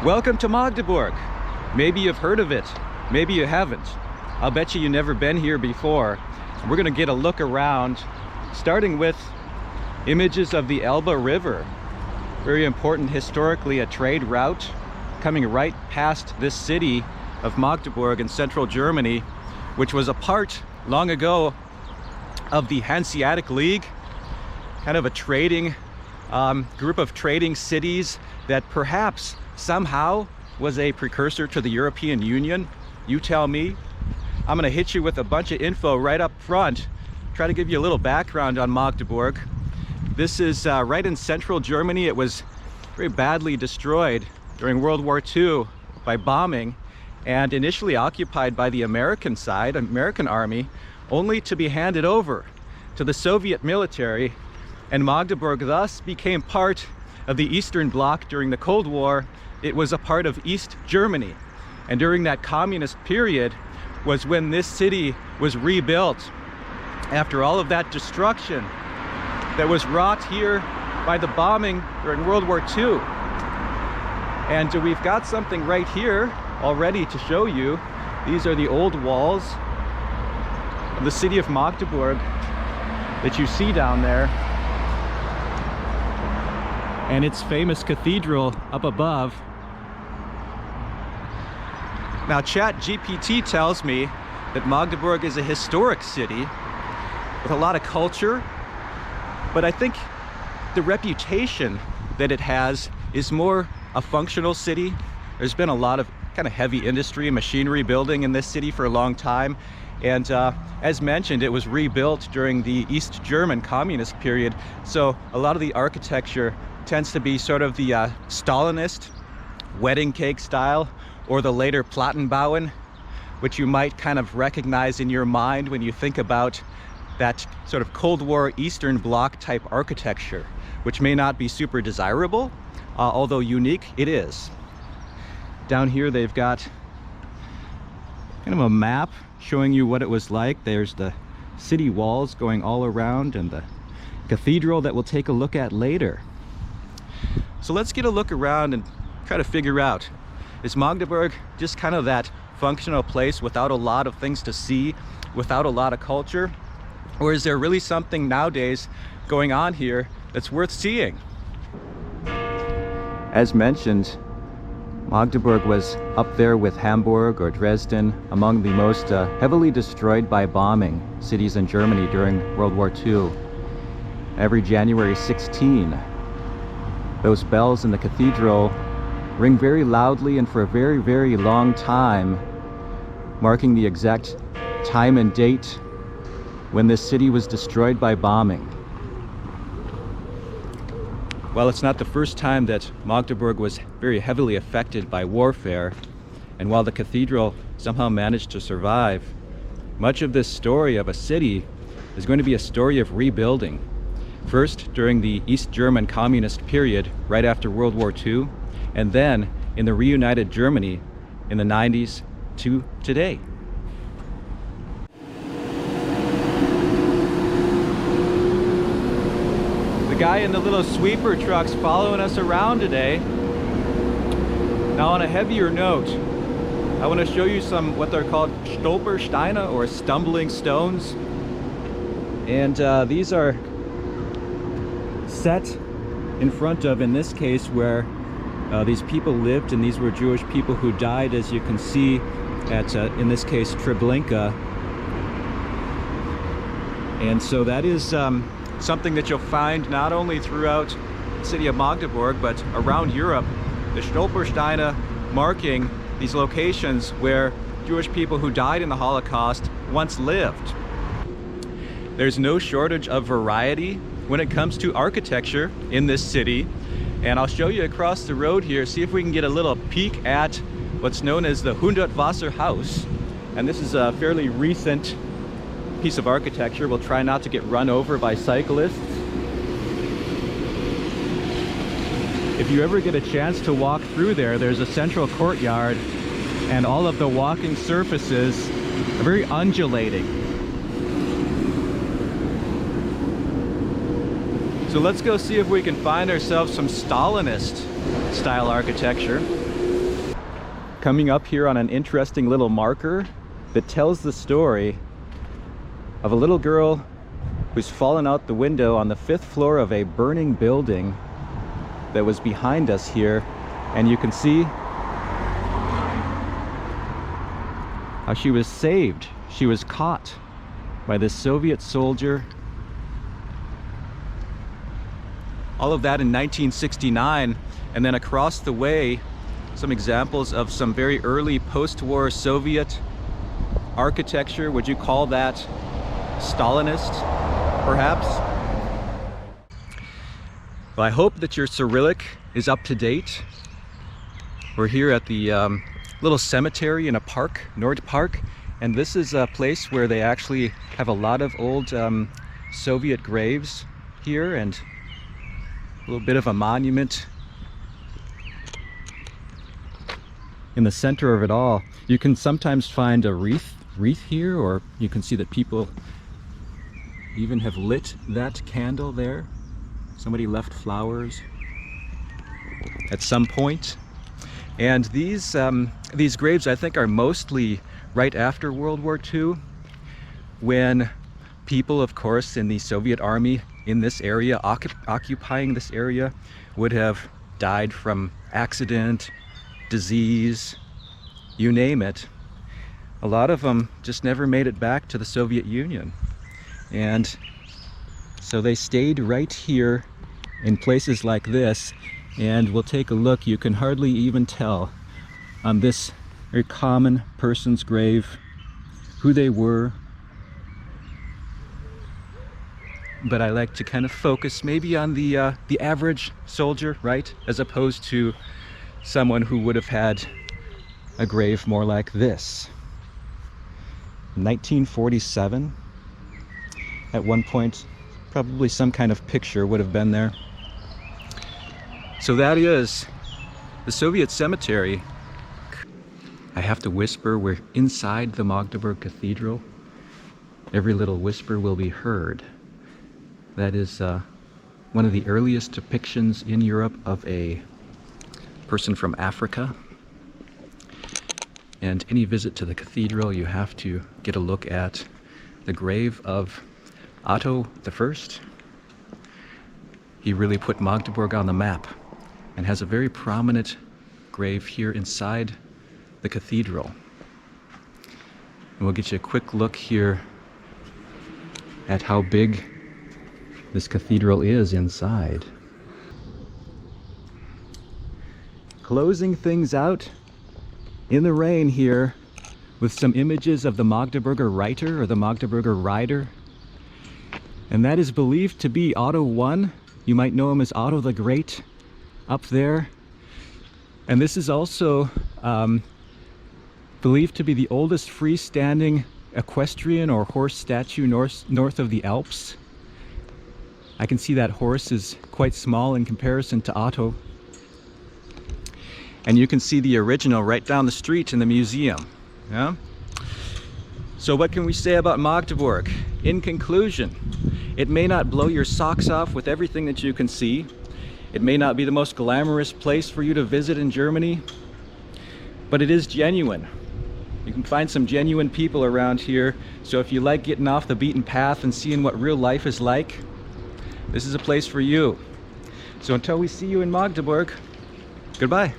Welcome to Magdeburg. Maybe you've heard of it, maybe you haven't. I'll bet you've never been here before. We're gonna get a look around, starting with images of the Elbe River. Very important historically, a trade route coming right past this city of Magdeburg in central Germany, which was a part long ago of the Hanseatic League, kind of a trading group of trading cities that perhaps somehow was a precursor to the European Union. You tell me. I'm gonna hit you with a bunch of info right up front, try to give you a little background on Magdeburg. This is right in central Germany. It was very badly destroyed during World War II by bombing and initially occupied by the American side, American army, only to be handed over to the Soviet military, and Magdeburg thus became part of the Eastern Bloc during the Cold War. It was a part of East Germany, and during that communist period was when this city was rebuilt after all of that destruction that was wrought here by the bombing during World War II. And we've got something right here already to show you. These are the old walls of the city of Magdeburg that you see down there, and its famous cathedral up above. Now, ChatGPT tells me that Magdeburg is a historic city with a lot of culture, but I think the reputation that it has is more a functional city. There's been a lot of kind of heavy industry and machinery building in this city for a long time, and as mentioned, it was rebuilt during the East German communist period, so a lot of the architecture tends to be sort of the Stalinist wedding cake style, or the later Plattenbauen, which you might kind of recognize in your mind when you think about that sort of Cold War Eastern Bloc type architecture, which may not be super desirable, although unique, it is. Down here they've got kind of a map showing you what it was like. There's the city walls going all around and the cathedral that we'll take a look at later. So let's get a look around and try to figure out, is Magdeburg just kind of that functional place without a lot of things to see, without a lot of culture? Or is there really something nowadays going on here that's worth seeing? As mentioned, Magdeburg was up there with Hamburg or Dresden among the most heavily destroyed by bombing cities in Germany during World War II. Every January 16, those bells in the cathedral ring very loudly and for a very, very long time, marking the exact time and date when this city was destroyed by bombing. Well, it's not the first time that Magdeburg was very heavily affected by warfare, and while the cathedral somehow managed to survive, much of this story of a city is going to be a story of rebuilding. First during the East German communist period right after World War II, and then in the reunited Germany in the 90s to today. The guy in the little sweeper truck's following us around today. Now, on a heavier note, I want to show you some what they're called Stolpersteine, or stumbling stones. And these are set in front of, in this case, where these people lived, and these were Jewish people who died, as you can see at, in this case, Treblinka. And so that is something that you'll find not only throughout the city of Magdeburg, but around Europe. The Stolpersteine marking these locations where Jewish people who died in the Holocaust once lived. There's no shortage of variety when it comes to architecture in this city. And I'll show you across the road here, see if we can get a little peek at what's known as the Hundertwasser House. And this is a fairly recent piece of architecture. We'll try not to get run over by cyclists. If you ever get a chance to walk through there, there's a central courtyard, and all of the walking surfaces are very undulating. So let's go see if we can find ourselves some Stalinist style architecture. coming up here on an interesting little marker that tells the story of a little girl who's fallen out the window on the 5th floor of a burning building that was behind us here. And you can see how she was saved. She was caught by this Soviet soldier. All of that in 1969. And then across the way, some examples of some very early post-war Soviet architecture. Would you call that Stalinist, perhaps? Well, I hope that your Cyrillic is up to date. We're here at the little cemetery in a park, Nord Park, and this is a place where they actually have a lot of old Soviet graves here, and a little bit of a monument in the center of it all. You can sometimes find a wreath here, or you can see that people even have lit that candle there. Somebody left flowers at some point. And these graves, I think, are mostly right after World War II, when people, of course, in the Soviet army in this area, occupying this area, would have died from accident, disease, you name it. A lot of them just never made it back to the Soviet Union. And so they stayed right here in places like this. And we'll take a look. You can hardly even tell on this very common person's grave who they were. But I like to kind of focus maybe on the average soldier, right? As opposed to someone who would have had a grave more like this. 1947. At one point, probably some kind of picture would have been there. So that is the Soviet cemetery. I have to whisper, we're inside the Magdeburg Cathedral. Every little whisper will be heard. That is one of the earliest depictions in Europe of a person from Africa. And any visit to the cathedral, you have to get a look at the grave of Otto I. He really put Magdeburg on the map, and has a very prominent grave here inside the cathedral. And we'll get you a quick look here at how big this cathedral is inside. Closing things out in the rain here with some images of the Magdeburger Reiter, or the Magdeburger Rider. And that is believed to be Otto I. You might know him as Otto the Great up there. And this is also believed to be the oldest freestanding equestrian or horse statue north of the Alps. I can see that horse is quite small in comparison to Otto. And you can see the original right down the street in the museum. Yeah? So what can we say about Magdeburg? In conclusion, it may not blow your socks off with everything that you can see. It may not be the most glamorous place for you to visit in Germany, but it is genuine. You can find some genuine people around here. So if you like getting off the beaten path and seeing what real life is like, this is a place for you. So until we see you in Magdeburg, goodbye.